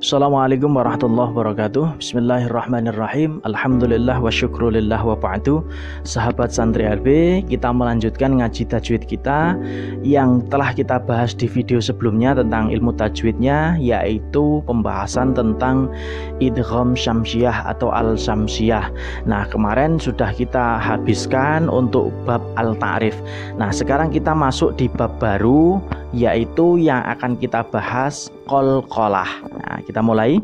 Assalamualaikum warahmatullahi wabarakatuh. Bismillahirrahmanirrahim. Alhamdulillah wa syukrulillah wa ba'du. Sahabat santri LB, kita melanjutkan ngaji tajwid kita yang telah kita bahas di video sebelumnya tentang ilmu tajwidnya, yaitu pembahasan tentang idgham syamsiyah atau al-syamsiyah. Nah, kemarin sudah kita habiskan untuk bab al-ta'rif. Nah, sekarang kita masuk di bab baru, yaitu yang akan kita bahas qalqalah. Nah, kita mulai.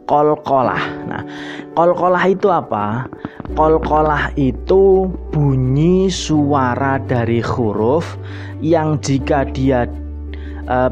Qalqalah. Nah, qalqalah itu apa? Qalqalah itu bunyi suara dari huruf yang jika dia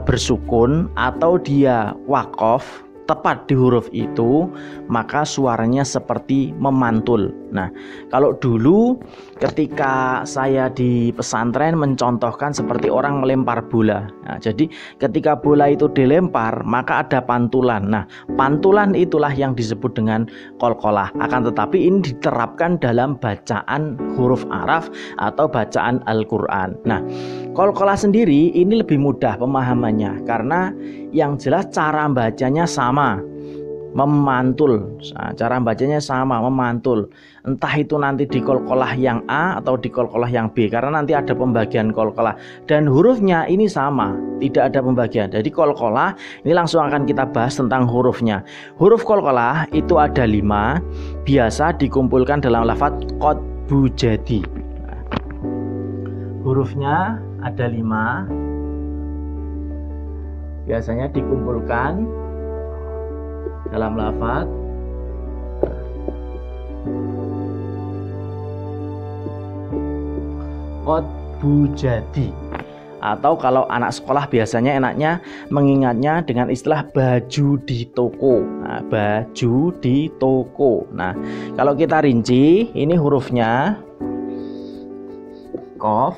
bersukun atau dia waqaf tepat di huruf itu, maka suaranya seperti memantul. Nah, kalau dulu ketika saya di pesantren mencontohkan seperti orang melempar bola. Nah, jadi ketika bola itu dilempar, maka ada pantulan. Nah, pantulan itulah yang disebut dengan qalqalah. Akan tetapi ini diterapkan dalam bacaan huruf Araf atau bacaan Al-Quran. Nah, qalqalah sendiri ini lebih mudah pemahamannya karena yang jelas cara bacanya sama, memantul. Nah, cara bacanya sama, memantul. Entah itu nanti di qalqalah yang A atau di qalqalah yang B, karena nanti ada pembagian qalqalah dan hurufnya ini sama, tidak ada pembagian. Jadi qalqalah ini langsung akan kita bahas tentang hurufnya. Huruf qalqalah itu ada 5, biasa dikumpulkan dalam lafaz qad bujadi. Nah, hurufnya ada 5, biasanya dikumpulkan dalam lafaz qad bujadi, atau kalau anak sekolah biasanya enaknya mengingatnya dengan istilah baju di toko. Nah, baju di toko. Nah, kalau kita rinci, ini hurufnya qaf,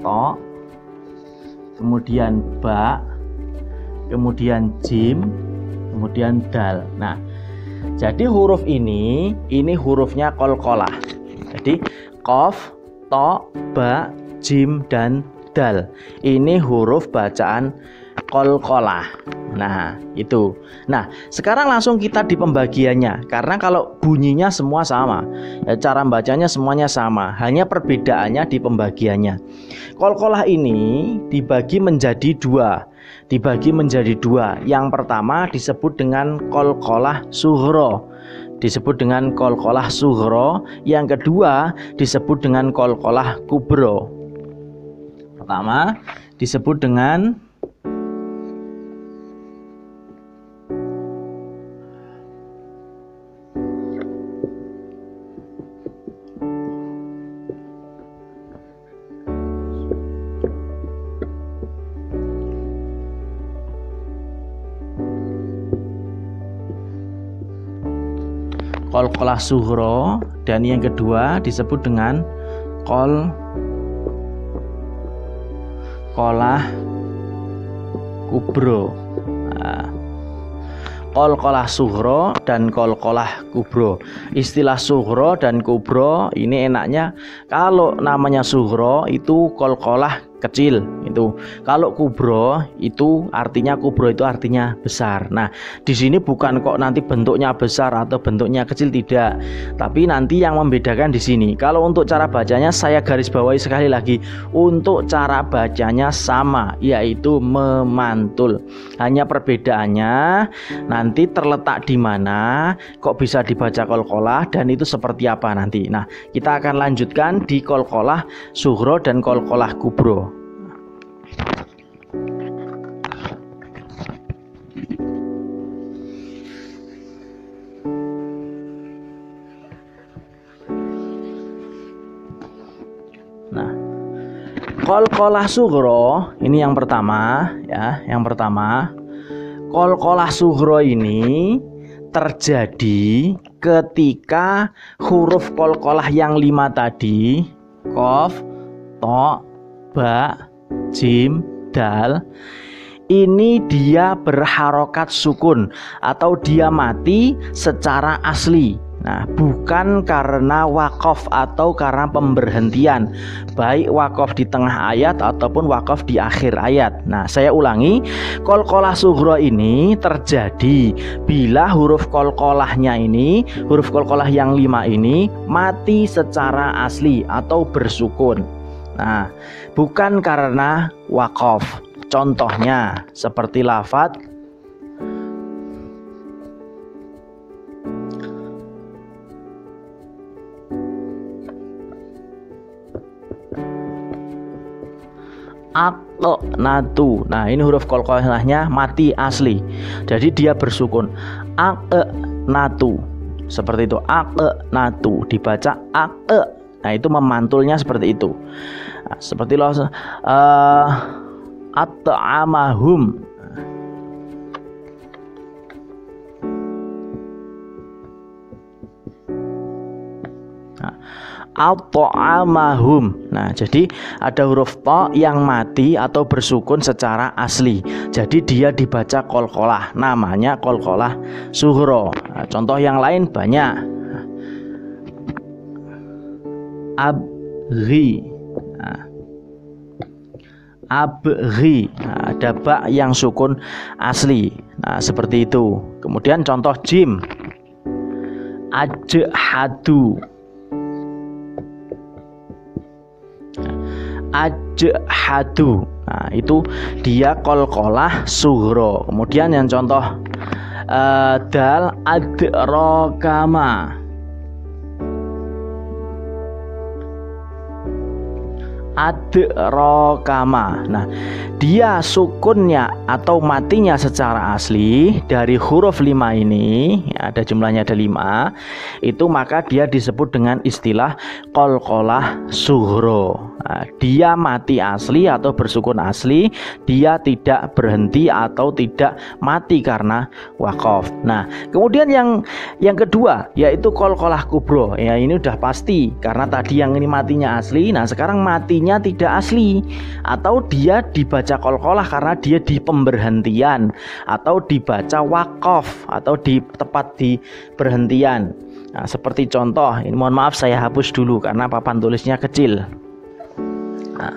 to, kemudian ba, kemudian jim, kemudian dal. Nah, jadi huruf ini hurufnya qalqalah. Jadi qaf, to, ba, jim, dan dal. Ini huruf bacaan qalqalah. Nah, itu. Nah, sekarang langsung kita di pembagiannya. Karena kalau bunyinya semua sama, ya, cara bacanya semuanya sama, hanya perbedaannya di pembagiannya. Qalqalah ini dibagi menjadi dua. Yang pertama disebut dengan qalqalah sughra. Yang kedua disebut dengan qalqalah kubra. Pertama disebut dengan qalqalah sughra, dan yang kedua disebut dengan qalqalah kubra. Nah, qalqalah sughra dan qalqalah kubra. Istilah sughra dan kubra ini enaknya kalau namanya sughra itu qalqalah kecil itu. Kalau kubro itu artinya besar. Nah, di sini bukan kok nanti bentuknya besar atau bentuknya kecil, tidak. Tapi nanti yang membedakan di sini. Kalau untuk cara bacanya saya garis bawahi sekali lagi, untuk cara bacanya sama, yaitu memantul. Hanya perbedaannya nanti terletak di mana kok bisa dibaca qalqalah dan itu seperti apa nanti. Nah, kita akan lanjutkan di qalqalah sughra dan qalqalah kubro. Nah, qalqalah sughra ini yang pertama, ya. Yang pertama, qalqalah sughra ini terjadi ketika huruf qalqalah yang 5 tadi, qaf, to, ba, jim, dal, ini dia berharokat sukun atau dia mati secara asli. Nah, bukan karena wakaf atau karena pemberhentian, baik wakaf di tengah ayat ataupun wakaf di akhir ayat. Nah, saya ulangi, qalqalah sughra ini terjadi bila huruf qalqalahnya ini, huruf qalqalah yang 5 ini mati secara asli atau bersukun. Nah, bukan karena wakaf. Contohnya seperti lafadz aqnatu. Nah, ini huruf qalqalahnya mati asli. Jadi dia bersukun. Aqnatu. Seperti itu. Aqnatu dibaca aq. Nah, itu memantulnya seperti itu. Nah, seperti at'amahum. At'amahum. Nah, jadi ada huruf ta yang mati atau bersukun secara asli. Jadi dia dibaca qalqalah. Namanya qalqalah sughra. Nah, contoh yang lain banyak. Abghi. Nah, abghi. Nah, ada ba yang sukun asli. Nah, seperti itu. Kemudian contoh jim. Ajhadu. Ajhadu. Nah, itu dia qalqalah sughra. Kemudian yang contoh dal adrakama. Adrakama. Nah, dia sukunnya atau matinya secara asli dari huruf 5 ini, ya, ada jumlahnya ada 5, itu maka dia disebut dengan istilah qalqalah sughra. Nah, dia mati asli atau bersukun asli, dia tidak berhenti atau tidak mati karena wakaf. Nah, kemudian yang kedua yaitu qalqalah kubra. Ya, ini udah pasti karena tadi yang ini matinya asli. Nah, sekarang matinya tidak asli atau dia dibaca qalqalah karena dia di pemberhentian atau dibaca wakaf atau di tepat di berhentian. Nah, seperti contoh ini, mohon maaf saya hapus dulu karena papan tulisnya kecil. Nah,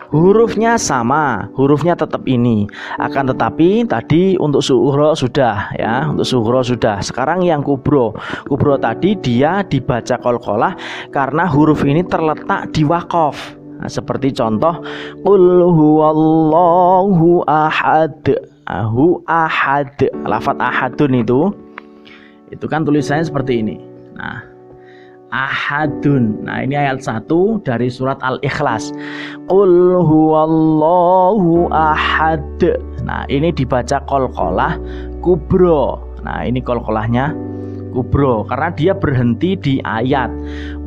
hurufnya sama, hurufnya tetap ini. Akan tetapi tadi untuk sughra sudah ya, untuk sughra sudah. Sekarang yang kubro. Kubro tadi dia dibaca qalqalah karena huruf ini terletak di wakaf. Nah, seperti contoh qul huwallahu ahad. Ahad. Lafadz ahadun itu kan tulisannya seperti ini. Nah, ahadun. Nah, ini ayat 1 dari surat Al-Ikhlas. Qul huwallahu ahad. Nah, ini dibaca qalqalah kubro. Nah, ini qalqalahnya kubro karena dia berhenti di ayat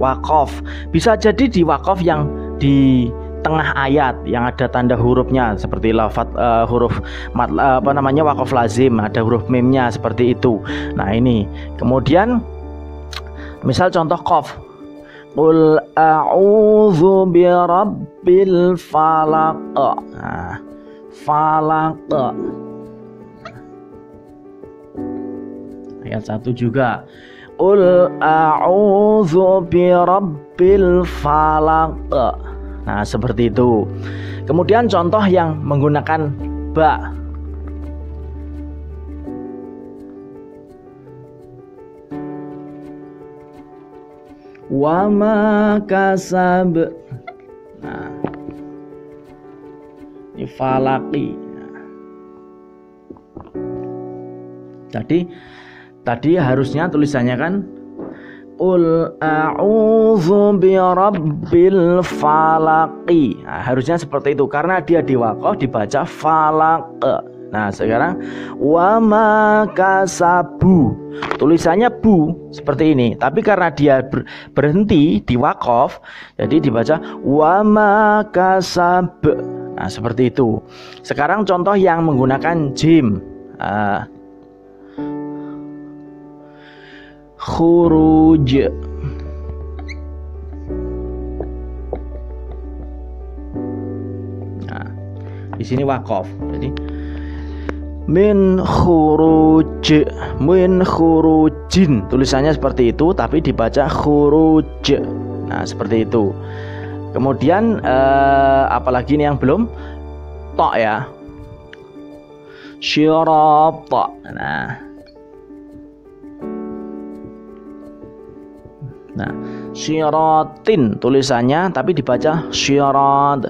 wakaf. Bisa jadi di wakaf yang di tengah ayat yang ada tanda hurufnya seperti lafadz huruf wakaf lazim, ada huruf mimnya seperti itu. Nah, ini kemudian misal contoh qaf. Qul a'udzu birabbil falaq. Nah, falaq. Ayat 1 juga. Qul a'udzu birabbil falaq. Nah, seperti itu. Kemudian contoh yang menggunakan ba. Wa ma kasab. Nah, ini falaki. Jadi tadi harusnya tulisannya kan Qul a'udzu birabbil falaqi. Nah, harusnya seperti itu karena dia diwaqaf dibaca falaq. Nah, sekarang wa ma kasabu. Tulisannya bu seperti ini, tapi karena dia berhenti di wakaf, jadi dibaca wa ma kasab. Nah, seperti itu. Sekarang contoh yang menggunakan jim. Khuruj. Nah, di sini wakaf. Jadi min khuruj, min khurujin, tulisannya seperti itu tapi dibaca khuruj. Nah seperti itu. Kemudian apalagi ini yang belum ta ya, syirata. Nah syiratin tulisannya tapi dibaca syirat.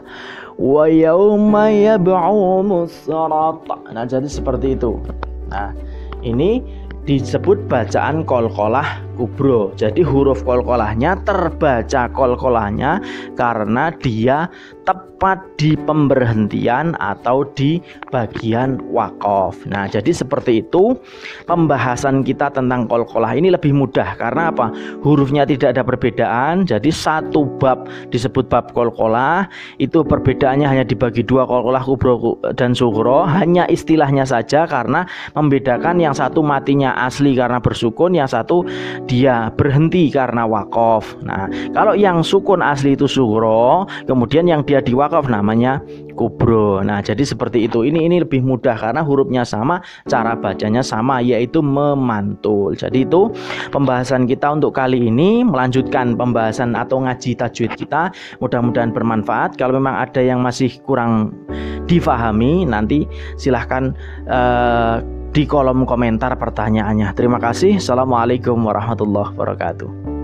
Wa yauma yab'umus sirat. Nah jadi seperti itu. Nah ini disebut bacaan qalqalah kubro. Jadi huruf qalqalahnya terbaca qalqalahnya karena dia tepat di pemberhentian atau di bagian waqaf. Nah jadi seperti itu pembahasan kita tentang qalqalah ini lebih mudah karena apa? Hurufnya tidak ada perbedaan. Jadi satu bab disebut bab qalqalah, itu perbedaannya hanya dibagi dua, qalqalah kubro dan sughra, hanya istilahnya saja karena membedakan yang satu matinya asli karena bersukun, yang satu dia berhenti karena waqaf. Nah kalau yang sukun asli itu sughra, kemudian yang dia di waqaf namanya kubro. Nah jadi seperti itu. Ini lebih mudah karena hurufnya sama, cara bacanya sama, yaitu memantul. Jadi itu pembahasan kita untuk kali ini, melanjutkan pembahasan atau ngaji tajwid kita. Mudah-mudahan bermanfaat. Kalau memang ada yang masih kurang difahami, nanti silahkan di kolom komentar pertanyaannya. Terima kasih. Assalamualaikum warahmatullahi wabarakatuh.